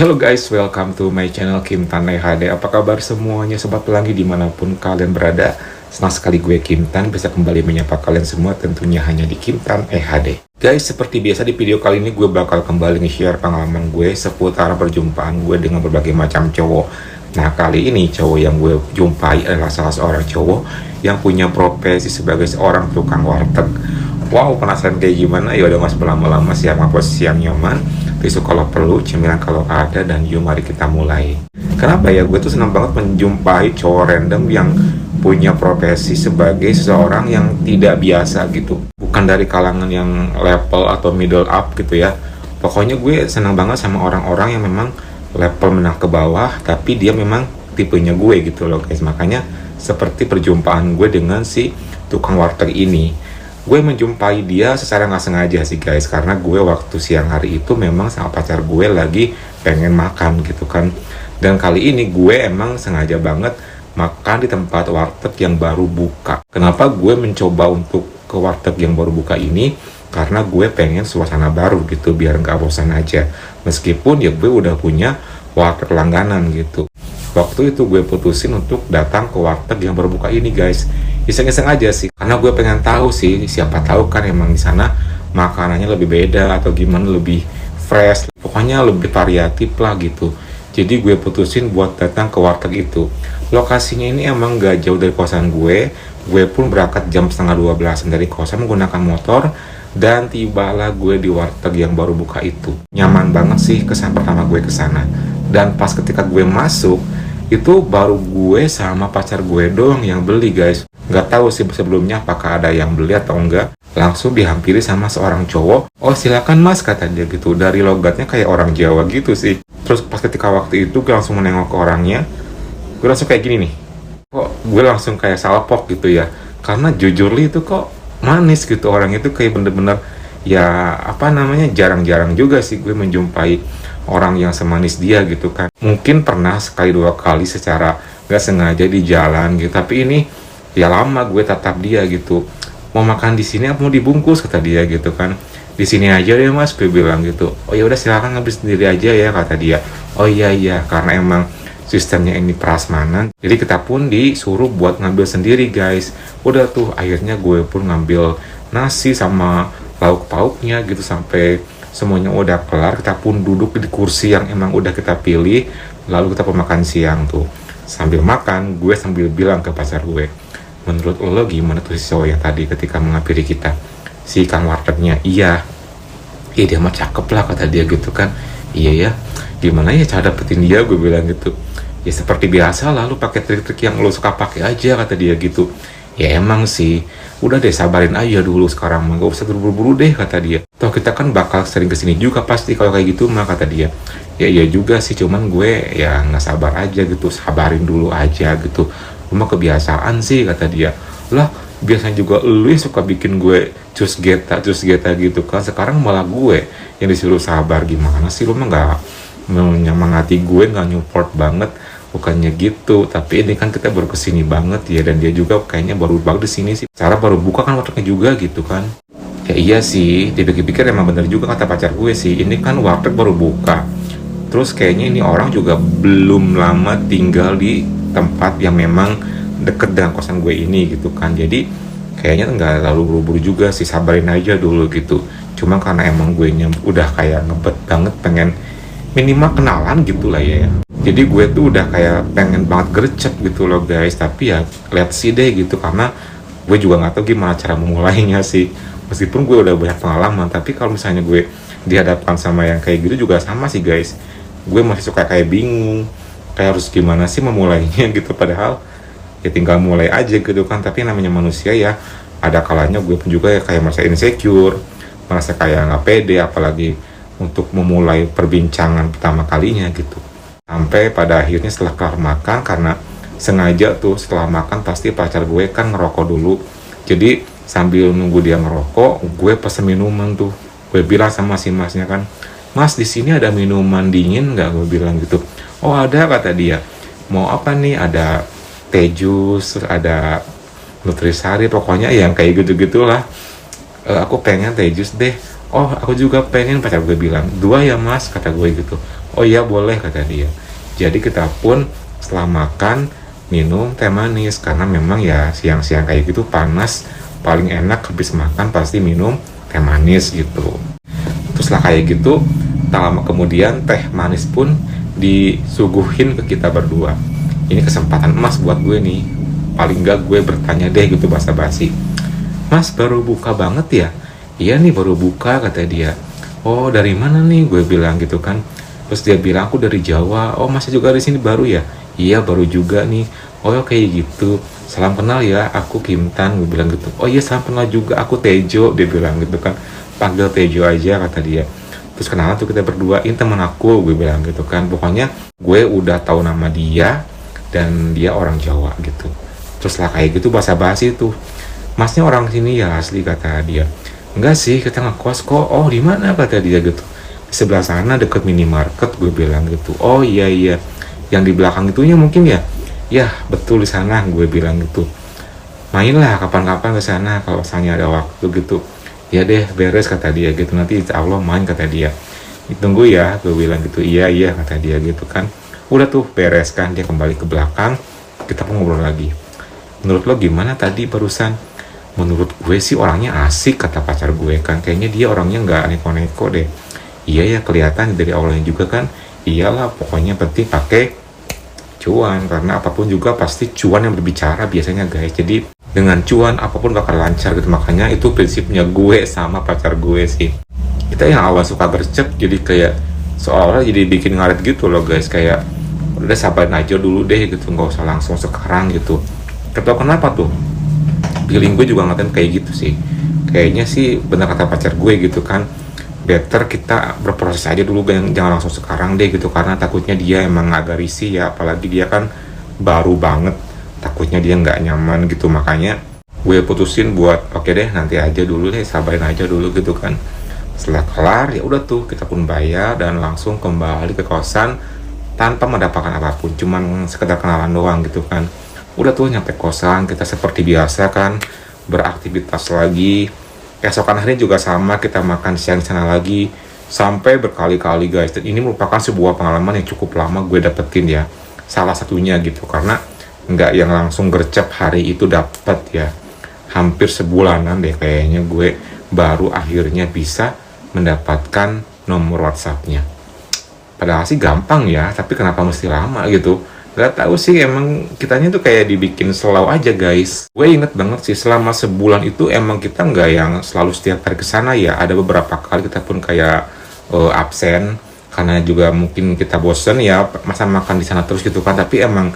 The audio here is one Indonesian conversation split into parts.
Hello guys, welcome to my channel Kim Tan HD. Apa kabar semuanya sobat pelangi dimanapun kalian berada? Senang sekali gue Kim Tan bisa kembali menyapa kalian semua tentunya hanya di Kim Tan HD. Guys, seperti biasa di video kali ini gue bakal kembali nge-share pengalaman gue seputar perjumpaan gue dengan berbagai macam cowok. Nah, kali ini cowok yang gue jumpai adalah salah seorang cowok yang punya profesi sebagai seorang tukang warteg. Wow, penasaran kayak gimana? Ya udah nggak berlama-lama, siap posisi yang nyaman, tisu kalau perlu, cemilan kalau ada, dan yuk mari kita mulai. Kenapa ya? Gue tuh senang banget menjumpai cowok random yang punya profesi sebagai seseorang yang tidak biasa gitu. Bukan dari kalangan yang level atau middle up gitu ya. Pokoknya gue senang banget sama orang-orang yang memang level menang ke bawah, tapi dia memang tipenya gue gitu loh guys. Makanya seperti perjumpaan gue dengan si tukang warteg ini. Gue menjumpai dia secara nggak sengaja sih guys, karena gue waktu siang hari itu memang sama pacar gue lagi pengen makan gitu kan. Dan kali ini gue emang sengaja banget makan di tempat warteg yang baru buka. Kenapa gue mencoba untuk ke warteg yang baru buka ini? Karena gue pengen suasana baru gitu, biar nggak bosan aja. Meskipun ya gue udah punya warteg langganan gitu. Waktu itu gue putusin untuk datang ke warteg yang baru buka ini guys. Iseng-iseng aja sih, karena gue pengen tahu sih, siapa tahu kan emang di sana makanannya lebih beda atau gimana, lebih fresh, pokoknya lebih variatif lah gitu. Jadi gue putusin buat datang ke warteg itu. Lokasinya ini emang gak jauh dari kosan gue pun berangkat jam setengah 12 dari kosan menggunakan motor, dan tibalah gue di warteg yang baru buka itu. Nyaman banget sih kesan pertama gue kesana. Dan pas ketika gue masuk, itu baru gue sama pacar gue doang yang beli guys. Nggak tahu sih sebelumnya apakah ada yang beli atau enggak. Langsung dihampiri sama seorang cowok. Oh silakan mas, kata dia gitu. Dari logatnya kayak orang Jawa gitu sih. Terus pas ketika waktu itu gue langsung menengok ke orangnya. Gue langsung kayak gini nih. Kok gue langsung kayak salpok gitu ya. Karena jujur li itu kok manis gitu. Orang itu kayak bener-bener ya apa namanya, jarang-jarang juga sih gue menjumpai orang yang semanis dia gitu kan. Mungkin pernah sekali dua kali secara gak sengaja di jalan gitu. Tapi ini ya lama gue tatap dia gitu. Mau makan di sini apa mau dibungkus, kata dia gitu kan. Di sini aja deh mas, gue bilang gitu. Oh ya udah silakan ngambil sendiri aja ya, kata dia. Oh iya karena emang sistemnya ini prasmanan, jadi kita pun disuruh buat ngambil sendiri guys. Udah tuh akhirnya gue pun ngambil nasi sama lauk pauknya gitu sampai semuanya udah kelar. Kita pun duduk di kursi yang emang udah kita pilih, lalu kita pun makan siang tuh. Sambil makan, gue sambil bilang ke pacar gue, menurut lo gimana tuh si cowok yang tadi ketika menghampiri kita, si kang wartegnya? Iya dia mah cakep lah, kata dia gitu kan. Iya ya, gimana ya cara dapetin dia, gue bilang gitu. Ya seperti biasa lah, lu pakai trik-trik yang lo suka pakai aja, kata dia gitu. Ya emang sih, udah deh sabarin aja dulu sekarang mah, gak usah buru-buru deh, kata dia. Toh kita kan bakal sering kesini juga pasti kalau kayak gitu mah, kata dia. Ya iya juga sih, cuman gue ya nggak sabar aja gitu, sabarin dulu aja gitu. Cuma kebiasaan sih, kata dia. Lah biasanya juga lu suka bikin gue cus geta gitu kan, sekarang malah gue yang disuruh sabar. Gimana sih, lu mah nggak menyemangati gue, nggak support banget. Bukannya gitu, tapi ini kan kita baru kesini banget ya, dan dia juga kayaknya baru banget di sini sih. Cara baru buka kan wartegnya juga gitu kan. Ya iya sih, dipikir-pikir emang bener juga kata pacar gue sih. Ini kan warteg baru buka. Terus kayaknya ini orang juga belum lama tinggal di tempat yang memang deket dengan kosan gue ini gitu kan. Jadi kayaknya nggak terlalu buru-buru juga sih, sabarin aja dulu gitu. Cuma karena emang gue udah kayak ngebet banget pengen minimal kenalan gitu lah ya. Jadi gue tuh udah kayak pengen banget gercep gitu loh guys. Tapi ya lihat sih deh gitu, karena gue juga nggak tahu gimana cara memulainya sih. Meskipun gue udah banyak pengalaman, tapi kalau misalnya gue dihadapkan sama yang kayak gitu juga sama sih guys. Gue masih suka kayak bingung, kayak harus gimana sih memulainya gitu. Padahal ya tinggal mulai aja gitu kan. Tapi namanya manusia ya, ada kalanya gue pun juga ya kayak merasa insecure, merasa kayak nggak pede, apalagi untuk memulai perbincangan pertama kalinya gitu. Sampai pada akhirnya setelah kelar makan, karena sengaja tuh setelah makan pasti pacar gue kan ngerokok dulu. Jadi sambil nunggu dia ngerokok, gue pesen minuman tuh. Gue bilang sama si masnya kan, mas di sini ada minuman dingin nggak? Gue bilang gitu. Oh ada, kata dia. Mau apa nih? Ada teh jus, ada nutrisari, pokoknya yang kayak gitu-gitulah. Aku pengen teh jus deh. Oh aku juga pengen, pacar gue bilang. 2 ya mas, kata gue gitu. Oh iya boleh, kata dia. Jadi kita pun setelah makan minum teh manis, karena memang ya siang-siang kayak gitu panas, paling enak habis makan pasti minum teh manis gitu. Terus lah kayak gitu, tak lama kemudian teh manis pun disuguhin ke kita berdua. Ini kesempatan emas buat gue nih, paling gak gue bertanya deh gitu basa-basi, "Mas baru buka banget ya?" "Iya nih baru buka," kata dia. "Oh dari mana nih?" gue bilang gitu kan. Terus dia bilang, "Aku dari Jawa." "Oh masih juga di sini baru ya?" "Iya baru juga nih." "Oh kayak gitu, salam kenal ya, aku Kim Tan," gue bilang gitu. "Oh iya salam kenal juga, aku Tejo," dia bilang gitu kan. "Panggil Tejo aja," kata dia. Terus kenalan tuh kita berdua, "Ini temen aku," gue bilang gitu kan. Pokoknya gue udah tahu nama dia dan dia orang Jawa gitu. Terus lah kayak gitu basa-basi tuh, "Masnya orang sini ya asli?" kata dia. "Enggak sih, kita ngekos kok." "Oh di mana?" kata dia gitu. "Di sebelah sana deket minimarket," gue bilang gitu. "Oh iya iya, yang di belakang itunya mungkin ya?" "Ya betul di sana," gue bilang gitu. "Mainlah kapan-kapan ke sana kalau misalnya ada waktu gitu." "Ya deh beres," kata dia gitu, "nanti insya Allah main," kata dia. "Ditunggu ya," gue bilang gitu. "Iya iya," kata dia gitu kan. Udah tuh beres kan, dia kembali ke belakang, kita pun ngobrol lagi. "Menurut lo gimana tadi barusan?" "Menurut gue sih orangnya asik," kata pacar gue kan. "Kayaknya dia orangnya nggak neko-neko deh." "Iya ya kelihatan dari awalnya juga kan." "Iyalah pokoknya penting pakai cuan, karena apapun juga pasti cuan yang berbicara biasanya guys. Jadi dengan cuan apapun bakal lancar gitu." Makanya itu prinsipnya gue sama pacar gue sih. Kita yang awal suka gercep jadi kayak seolah-olah jadi bikin ngaret gitu loh guys, kayak udah sabarin aja dulu deh gitu, nggak usah langsung sekarang gitu. Ketau kenapa tuh, feeling gue juga ngeliatin kayak gitu sih. Kayaknya sih benar kata pacar gue gitu kan, better kita berproses aja dulu, jangan langsung sekarang deh gitu, karena takutnya dia emang agak risih ya, apalagi dia kan baru banget, takutnya dia nggak nyaman gitu. Makanya gue putusin buat oke deh nanti aja dulu deh, sabarin aja dulu gitu kan. Setelah kelar ya udah tuh kita pun bayar dan langsung kembali ke kosan tanpa mendapatkan apapun, cuman sekedar kenalan doang gitu kan. Udah tuh nyampe kosan, kita seperti biasa kan beraktivitas lagi. Keesokan hari juga sama, kita makan siang di sana lagi sampai berkali-kali guys. Dan ini merupakan sebuah pengalaman yang cukup lama gue dapetin ya, salah satunya gitu, karena nggak yang langsung gercep hari itu dapet ya, hampir sebulanan deh kayaknya gue baru akhirnya bisa mendapatkan nomor WhatsApp-nya. Padahal sih gampang ya, tapi kenapa mesti lama gitu? Gak tahu sih, emang kitanya tuh kayak dibikin slow aja guys. Gue inget banget sih selama sebulan itu emang kita nggak yang selalu setiap hari kesana ya. Ada beberapa kali kita pun kayak absen karena juga mungkin kita bosen ya, masa makan di sana terus gitu kan. Tapi emang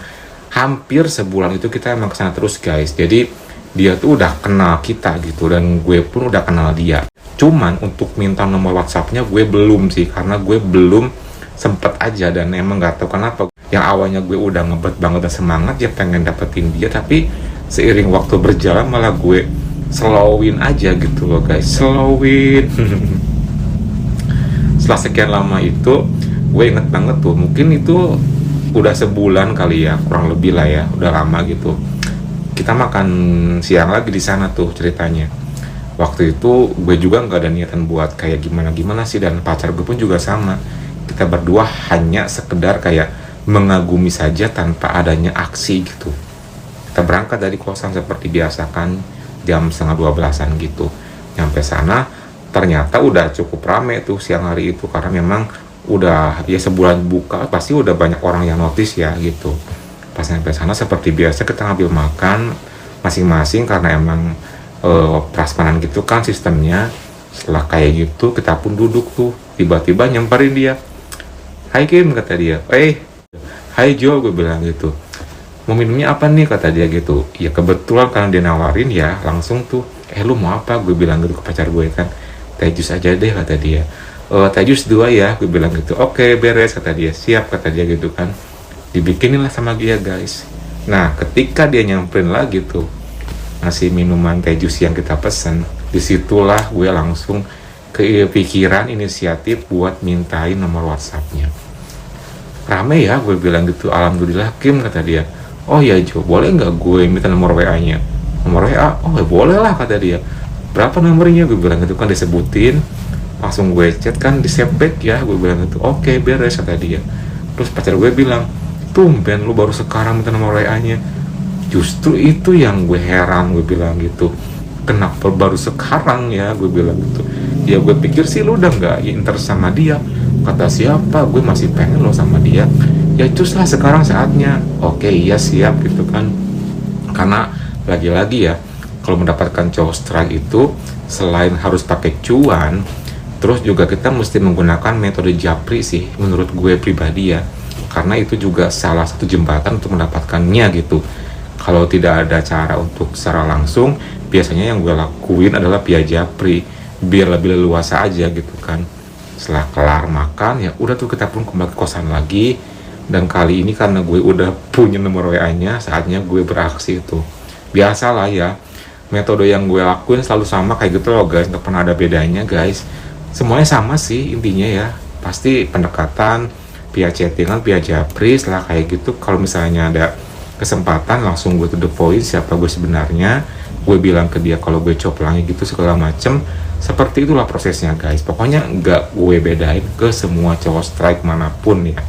hampir sebulan itu kita emang kesana terus guys. Jadi dia tuh udah kenal kita gitu, dan gue pun udah kenal dia. Cuman untuk minta nomor WhatsApp-nya gue belum sih, karena gue belum sempet aja. Dan emang gak tahu kenapa, yang awalnya gue udah ngebet banget dan semangat ya pengen dapetin dia, tapi seiring waktu berjalan malah gue slowin aja gitu loh guys, slowin. Setelah sekian lama itu gue inget banget tuh, mungkin itu udah sebulan kali ya, kurang lebih lah ya, udah lama gitu. Kita makan siang lagi di sana tuh ceritanya. Waktu itu gue juga nggak ada niatan buat kayak gimana sih, dan pacar gue pun juga sama. Kita berdua hanya sekedar kayak mengagumi saja tanpa adanya aksi gitu. Kita berangkat dari kosan seperti biasa kan, jam setengah 12-an gitu. Nyampe sana ternyata udah cukup rame tuh siang hari itu, karena memang udah ya sebulan buka pasti udah banyak orang yang notice ya gitu. Pas nyampe sana seperti biasa kita ngambil makan masing-masing, karena emang prasmanan gitu kan sistemnya. Setelah kayak gitu kita pun duduk tuh, tiba-tiba nyamperin dia. "Hai Kim," kata dia. "Hai Jo," gue bilang gitu. "Mau minumnya apa nih?" kata dia gitu. Ya kebetulan karena dia nawarin ya langsung tuh, "Lu mau apa?" gue bilang gitu ke pacar gue kan. "Teh jus aja deh," kata dia. "Teh jus 2 ya," gue bilang gitu. "Oke beres," kata dia. "Siap," kata dia gitu kan. Dibikinin lah sama dia guys. Nah ketika dia nyamperin lagi tuh ngasih minuman teh jus yang kita pesen, disitulah gue langsung kepikiran inisiatif buat mintain nomor WhatsApp-nya. "Rame ya," gue bilang gitu. "Alhamdulillah Kim," kata dia. "Oh ya Jo, boleh nggak gue minta nomor WA-nya?" "Nomor WA?" "Oh ya boleh lah," kata dia. "Berapa nomornya?" gue bilang gitu kan, disebutin. Langsung gue chat kan, di save back ya, gue bilang gitu. Oke, beres kata dia. Terus pacar gue bilang, tumben lu baru sekarang minta nomor WA-nya. Justru itu yang gue heran, gue bilang gitu. Kenapa baru sekarang ya, gue bilang gitu. Ya gue pikir sih lu udah gak interest sama dia. Kata siapa, gue masih pengen lo sama dia. Ya cus lah sekarang saatnya. Oke, iya siap gitu kan. Karena lagi-lagi ya, kalau mendapatkan cowok strike itu selain harus pakai cuan, terus juga kita mesti menggunakan metode japri sih menurut gue pribadi ya. Karena itu juga salah satu jembatan untuk mendapatkannya gitu. Kalau tidak ada cara untuk secara langsung, biasanya yang gue lakuin adalah via japri, biar lebih leluasa aja gitu kan. Setelah kelar makan, ya udah tuh kita pun kembali ke kosan lagi. Dan kali ini karena gue udah punya nomor WA-nya, saatnya gue beraksi itu. Biasalah ya, metode yang gue lakuin selalu sama kayak gitu loh guys, nggak pernah ada bedanya guys. Semuanya sama sih intinya ya, pasti pendekatan via chattingan, via japri. Setelah kayak gitu, kalau misalnya ada kesempatan langsung gue to the point siapa gue sebenarnya, gue bilang ke dia kalau gue coplangi gitu segala macem. Seperti itulah prosesnya guys, pokoknya nggak gue bedain ke semua cowok strike manapun ya.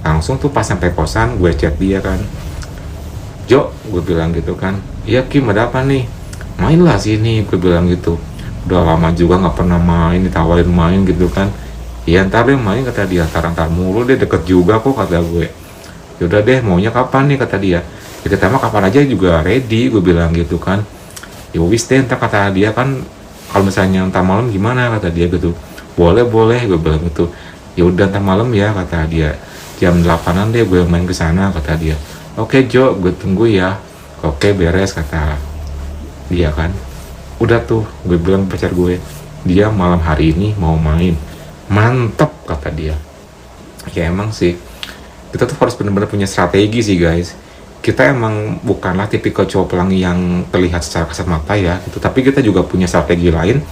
Langsung tuh pas sampai kosan gue chat dia kan, Jo, gue bilang gitu kan, iya Kim ada apa nih, mainlah sini, gue bilang gitu. Udah lama juga nggak pernah main, ditawarin main gitu kan. Iya ntar deh main kata dia, ntar mulu deh, deket juga kok kata gue. Yaudah deh, maunya kapan nih kata dia. Ya kita mah kapan aja juga ready, gue bilang gitu kan. Ya wis deh, ntar kata dia kan, kalau misalnya ntar malam gimana kata dia gitu. Boleh gue bilang gitu. Ya udah ntar malam ya kata dia, jam 8-an deh gue main ke sana kata dia. Oke Jo, gue tunggu ya. Oke beres kata dia kan. Udah tuh gue bilang pacar gue, dia malam hari ini mau main. Mantep kata dia. Ya emang sih, kita tuh harus benar-benar punya strategi sih guys. Kita emang bukanlah tipikal cowok pelangi yang terlihat secara kasat mata ya gitu, tapi kita juga punya strategi lain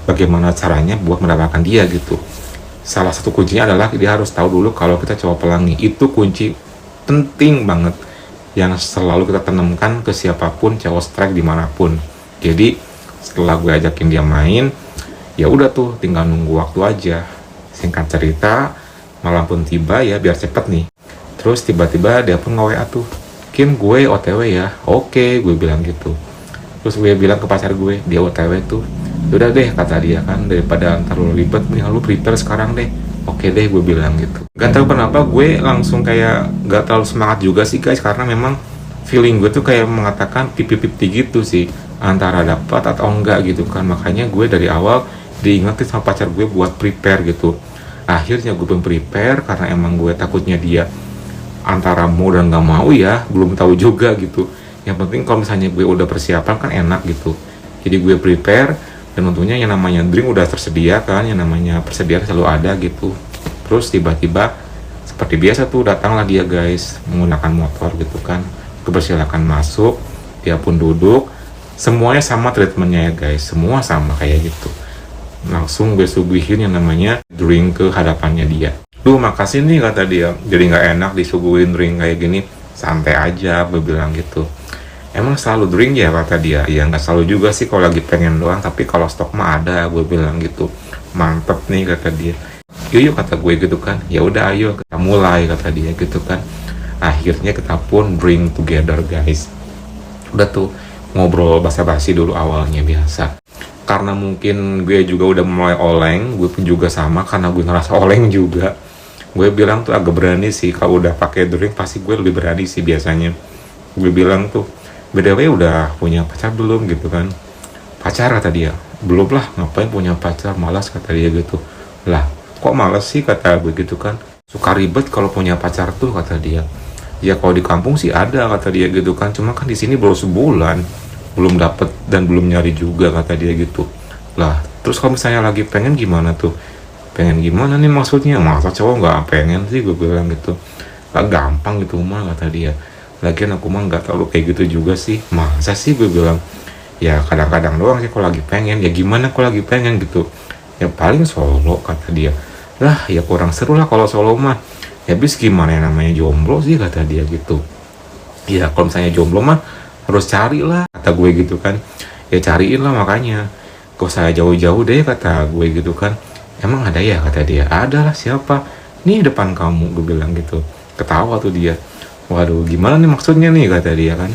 bagaimana caranya buat mendapatkan dia gitu. Salah satu kuncinya adalah dia harus tahu dulu kalau kita cowok pelangi. Itu kunci penting banget yang selalu kita tanamkan ke siapapun cowok strike dimanapun. Jadi setelah gue ajakin dia main, ya udah tuh tinggal nunggu waktu aja. Singkat cerita, malam pun tiba ya biar cepet nih. Terus tiba-tiba dia pun nge-WA tuh, Kim gue OTW ya. Oke, gue bilang gitu. Terus gue bilang ke pacar gue, dia OTW tuh. Udah deh kata dia kan, daripada ntar lu ribet nih, lu prepare sekarang deh. Oke deh gue bilang gitu. Gak tahu kenapa gue langsung kayak gak terlalu semangat juga sih guys, karena memang feeling gue tuh kayak mengatakan 50-50 gitu sih, antara dapat atau enggak gitu kan. Makanya gue dari awal diingetin sama pacar gue buat prepare gitu. Akhirnya gue pun prepare karena emang gue takutnya dia antara mau dan gak mau ya, belum tahu juga gitu. Yang penting kalau misalnya gue udah persiapan kan enak gitu. Jadi gue prepare, dan tentunya yang namanya drink udah tersedia kan, yang namanya persediaan selalu ada gitu. Terus tiba-tiba seperti biasa tuh datanglah dia guys, menggunakan motor gitu kan. Kepersilakan masuk, dia pun duduk. Semuanya sama treatmentnya ya guys, semua sama kayak gitu. Langsung gue suguhin yang namanya drink ke hadapannya dia. Duh makasih nih kata dia, jadi gak enak disuguhin drink kayak gini. Santai aja, gue bilang gitu. Emang selalu drink ya kata dia. Ya nggak selalu juga sih, kalau lagi pengen doang, tapi kalau stok mah ada, gue bilang gitu. Mantep nih kata dia. Yuk kata gue gitu kan. Ya udah ayo kita mulai kata dia gitu kan. Akhirnya kita pun drink together guys. Udah tuh ngobrol basa-basi dulu awalnya biasa. Karena mungkin gue juga udah mulai oleng, gue pun juga sama karena gue ngerasa oleng juga. Gue bilang tuh agak berani sih, kalau udah pakai drink pasti gue lebih berani sih biasanya. Gue bilang tuh, BTW udah punya pacar belum gitu kan. Pacar kata dia, belum lah, ngapain punya pacar, malas kata dia gitu. Lah kok malas sih kata gue gitu kan, suka ribet kalau punya pacar tuh kata dia. Ya kalau di kampung sih ada kata dia gitu kan, cuma kan di sini baru sebulan, belum dapet dan belum nyari juga kata dia gitu. Lah terus kalau misalnya lagi pengen gimana tuh, pengen gimana nih maksudnya, masa cowok nggak pengen sih gue bilang gitu. Lah gampang gitu mah kata dia. Lagian aku mah nggak terlalu kayak gitu juga sih. Masa sih gue bilang, ya kadang-kadang doang sih kalau lagi pengen. Ya gimana kalau lagi pengen gitu, ya paling solo kata dia. Lah ya kurang seru lah kalau solo mah. Ya bis gimana yang namanya jomblo sih kata dia gitu. Ya kalau misalnya jomblo mah harus cari lah kata gue gitu kan. Ya cariin lah makanya. gak usah jauh-jauh deh kata gue gitu kan. Emang ada ya kata dia. Ada lah, siapa? Nih depan kamu, gue bilang gitu. Ketawa tuh dia. Waduh, gimana nih maksudnya nih kata dia kan.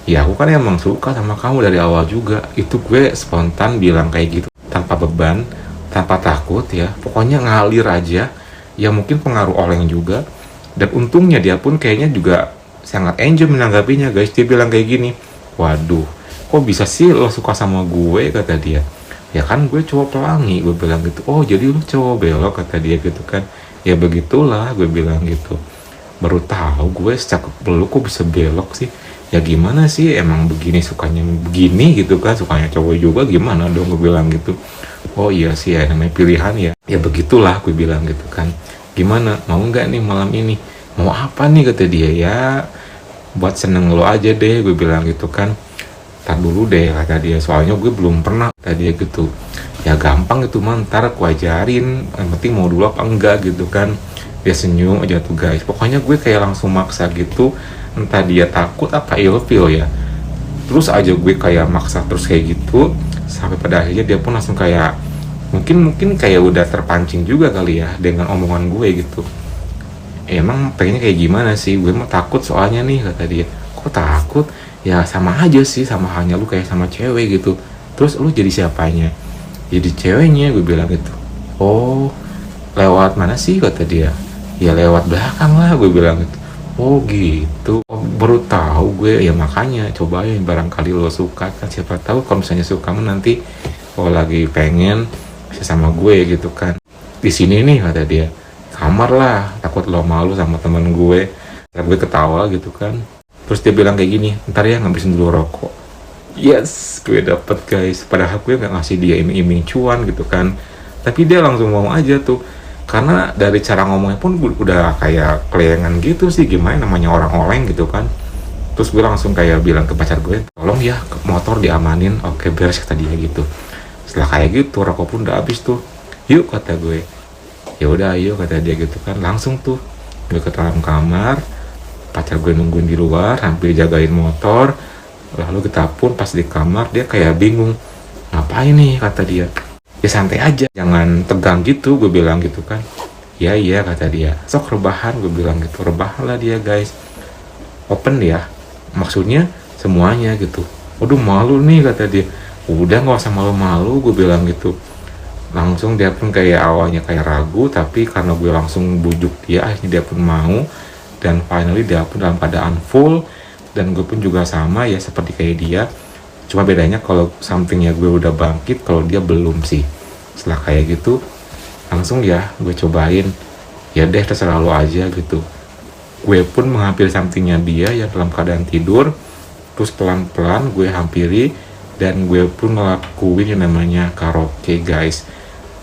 Ya aku kan emang suka sama kamu dari awal juga. Itu gue spontan bilang kayak gitu, tanpa beban, tanpa takut ya. Pokoknya ngalir aja. Ya mungkin pengaruh Oleng juga. Dan untungnya dia pun kayaknya juga sangat enjoy menanggapinya guys. Dia bilang kayak gini, waduh, kok bisa sih lo suka sama gue kata dia. Ya kan gue cowok pelangi, gue bilang gitu. Oh jadi lo cowok belok kata dia gitu kan. Ya begitulah, gue bilang gitu. Baru tahu gue secakep lo kok bisa belok sih. Ya gimana sih, emang begini sukanya begini gitu kan. Sukanya cowok juga gimana dong, gue bilang gitu. Oh iya sih ya, namanya pilihan ya. Ya begitulah, gue bilang gitu kan. Gimana, mau nggak nih malam ini? Mau apa nih kata dia. Ya buat seneng lo aja deh, gue bilang gitu kan. Tar dulu deh kata dia, soalnya gue belum pernah kata dia gitu. Ya gampang itu mah, ntar aku ajarin, yang penting mau dulu apa enggak gitu kan. Dia senyum aja tuh guys. Pokoknya gue kayak langsung maksa gitu. Entah dia takut apa ilfil ya. Terus aja gue kayak maksa terus kayak gitu. Sampai pada akhirnya dia pun langsung kayak mungkin kayak udah terpancing juga kali ya dengan omongan gue gitu. Emang pengennya kayak gimana sih, gue mah takut soalnya nih kata dia. Kok takut? Ya sama aja sih, sama halnya lu kayak sama cewek gitu. Terus lu jadi siapanya? Jadi ceweknya, gue bilang gitu. Oh lewat mana sih kata dia. Ya lewat belakang lah, gue bilang gitu. Oh gitu. Oh, baru tahu gue. Ya makanya cobain, barangkali lo suka kan. Siapa tahu kalau misalnya suka nanti kalau lagi pengen bisa sama gue gitu kan. Di sini nih kata dia, kamar lah, takut lo malu sama temen gue. Terus gue ketawa gitu kan. Terus dia bilang kayak gini, ntar ya ngabisin dulu rokok. Yes, gue dapet guys. Padahal gue gak ngasih dia iming-iming cuan gitu kan. Tapi dia langsung mau aja tuh. Karena dari cara ngomongnya pun udah kayak kelayangan gitu sih. Gimana namanya orang oleng gitu kan. Terus gue langsung kayak bilang ke pacar gue, tolong ya motor diamanin. Oke beres kata dia gitu. Setelah kayak gitu rokok pun udah habis tuh. Yuk kata gue. Ya udah ayo kata dia gitu kan. Langsung tuh gue ke dalam kamar. Pacar gue nungguin di luar hampir jagain motor. Lalu kita pun pas di kamar dia kayak bingung, ngapain nih kata dia. Ya santai aja, jangan tegang gitu, gue bilang gitu kan. Ya iya kata dia, sok rebahan, gue bilang gitu. Rebahan lah dia guys, open ya, maksudnya semuanya gitu. Waduh malu nih kata dia. Udah gak usah malu-malu, gue bilang gitu. Langsung dia pun kayak awalnya kayak ragu, tapi karena gue langsung bujuk dia, akhirnya dia pun mau. Dan finally dia pun dalam keadaan full. Dan gue pun juga sama ya seperti kayak dia. Cuma bedanya kalau somethingnya gue udah bangkit, kalau dia belum sih. Setelah kayak gitu langsung ya gue cobain. Ya deh terserah lo aja gitu. Gue pun menghampiri somethingnya dia yang dalam keadaan tidur. Terus pelan-pelan gue hampiri. Dan gue pun ngelakuin yang namanya karaoke guys.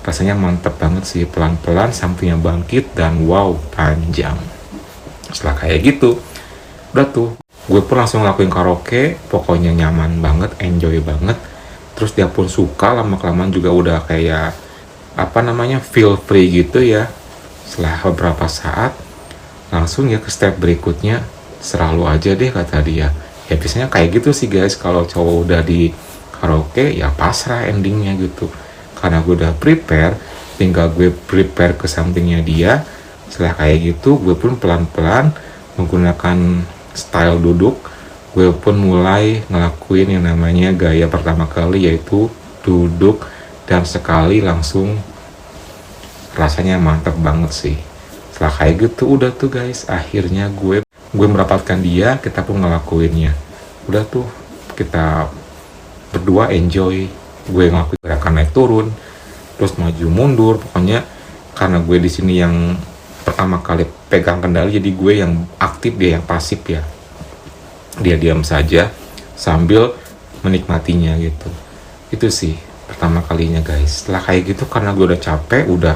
Rasanya mantep banget sih. Pelan-pelan somethingnya bangkit. Dan wow panjang. Setelah kayak gitu udah tuh gue pun langsung ngelakuin karaoke. Pokoknya nyaman banget, enjoy banget. Terus dia pun suka, lama-kelamaan juga udah kayak feel free gitu ya. Setelah beberapa saat langsung ya ke step berikutnya, selalu aja deh kata dia. Ya biasanya kayak gitu sih guys, kalau cowok udah di karaoke ya pasrah endingnya gitu. Karena gue udah prepare, tinggal gue prepare ke sampingnya dia. Setelah kayak gitu gue pun pelan-pelan menggunakan style duduk. Gue pun mulai ngelakuin yang namanya gaya pertama kali, yaitu duduk. Dan sekali langsung rasanya mantep banget sih. Setelah kayak gitu udah tuh guys, akhirnya gue merapatkan dia, kita pun ngelakuinnya. Udah tuh kita berdua enjoy. Gue ngelakuin gerakan naik turun, terus maju mundur. Pokoknya karena gue di sini yang pertama kali pegang kendali, jadi gue yang aktif, dia yang pasif ya. Dia diam saja sambil menikmatinya gitu. Itu sih pertama kalinya guys. Setelah kayak gitu karena gue udah capek, udah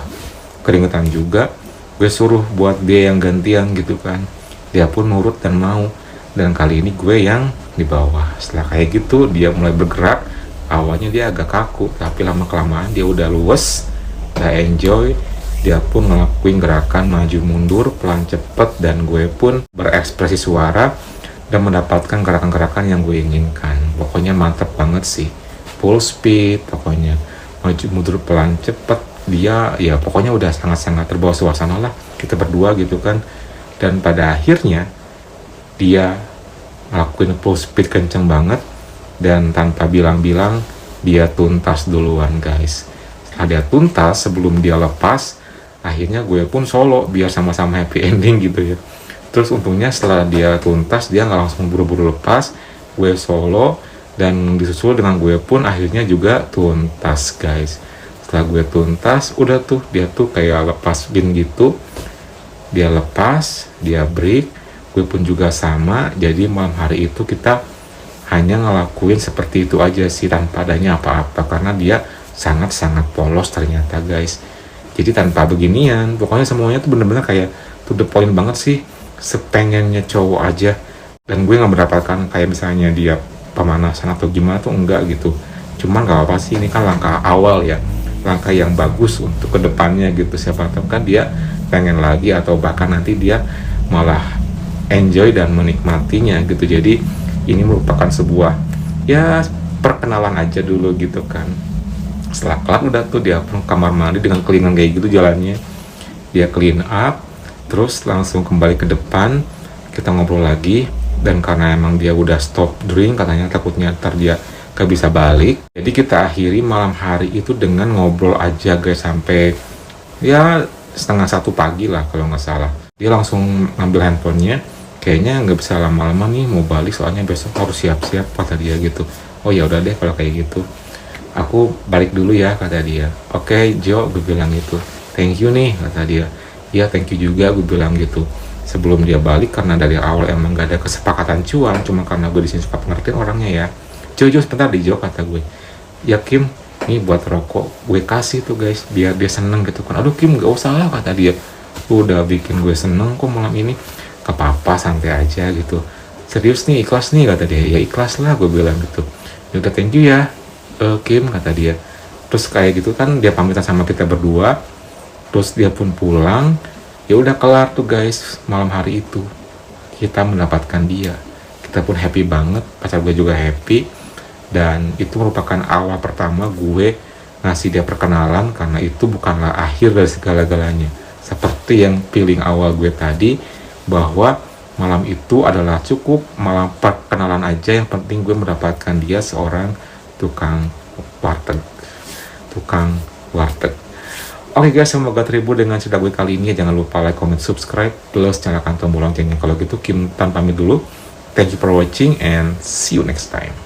keringetan juga, gue suruh buat dia yang gantian gitu kan. Dia pun nurut dan mau. Dan kali ini gue yang di bawah. Setelah kayak gitu dia mulai bergerak. Awalnya dia agak kaku, tapi lama-kelamaan dia udah luwes, udah enjoy. Dia pun ngelakuin gerakan maju mundur pelan cepet. Dan gue pun berekspresi suara dan mendapatkan gerakan-gerakan yang gue inginkan. Pokoknya mantep banget sih, full speed pokoknya. maju mundur pelan cepet. Dia ya pokoknya udah sangat-sangat terbawa suasana lah kita berdua gitu kan. Dan pada akhirnya dia ngelakuin full speed kenceng banget, dan tanpa bilang-bilang dia tuntas duluan guys. Setelah dia tuntas, sebelum dia lepas, akhirnya gue pun solo biar sama-sama happy ending gitu ya. Terus untungnya setelah dia tuntas, dia nggak langsung buru-buru lepas, gue solo, dan disusul dengan gue pun akhirnya juga tuntas guys. Setelah gue tuntas, udah tuh dia tuh kayak lepas pin gitu, dia lepas, dia break, gue pun juga sama. Jadi malam hari itu kita hanya ngelakuin seperti itu aja sih, tanpa adanya apa-apa, karena dia sangat-sangat polos ternyata guys. Jadi tanpa beginian, pokoknya semuanya tuh bener-bener kayak to the point banget sih, sepengennya cowok aja. Dan gue nggak mendapatkan kayak misalnya dia pemanasan atau gimana tuh, enggak gitu. Cuman nggak apa sih, ini kan langkah awal ya, langkah yang bagus untuk kedepannya gitu. Siapa tahu kan dia pengen lagi, atau bahkan nanti dia malah enjoy dan menikmatinya gitu. Jadi ini merupakan sebuah ya perkenalan aja dulu gitu kan. Setelah kelar udah tuh dia pun kamar mandi dengan cleanan kayak gitu jalannya, dia clean up, terus langsung kembali ke depan, kita ngobrol lagi. Dan karena emang dia udah stop drink, katanya takutnya ntar dia gak bisa balik, jadi kita akhiri malam hari itu dengan ngobrol aja guys, sampai ya 1:30 pagi lah kalau nggak salah. Dia langsung ngambil handphonenya, kayaknya nggak bisa lama-lama nih, mau balik soalnya besok harus siap-siap kata dia gitu. Oh ya udah deh kalau kayak gitu, aku balik dulu ya kata dia. Oke Jo, gue bilang gitu. Thank you nih kata dia. Ya thank you juga, gue bilang gitu. Sebelum dia balik, karena dari awal emang gak ada kesepakatan cuan, cuma karena gue disini suka pengertian orangnya ya. Jo sebentar di Jo kata gue. Ya Kim, nih buat rokok gue kasih tuh guys, biar dia seneng gitu kan. Aduh Kim, gak usah lah kata dia, udah bikin gue seneng kok malam ini. Gak apa-apa, santai aja gitu. Serius nih, ikhlas nih kata dia. Ya ikhlas lah gue bilang gitu. Ya udah thank you ya Kim kata dia. Terus kayak gitu kan dia pamitan sama kita berdua, terus dia pun pulang. Ya udah kelar tuh guys, malam hari itu kita mendapatkan dia. Kita pun happy banget, pacar gue juga happy. Dan itu merupakan awal pertama gue ngasih dia perkenalan, karena itu bukanlah akhir dari segala-galanya. Seperti yang feeling awal gue tadi, bahwa malam itu adalah cukup malam perkenalan aja, yang penting gue mendapatkan dia seorang tukang warteg. Oke guys, semoga terhibur dengan cerita gue kali ini. Jangan lupa like, comment, subscribe, plus nyalakan tombol loncengnya. Kalau gitu Kim Tan pamit dulu. Thank you for watching and see you next time.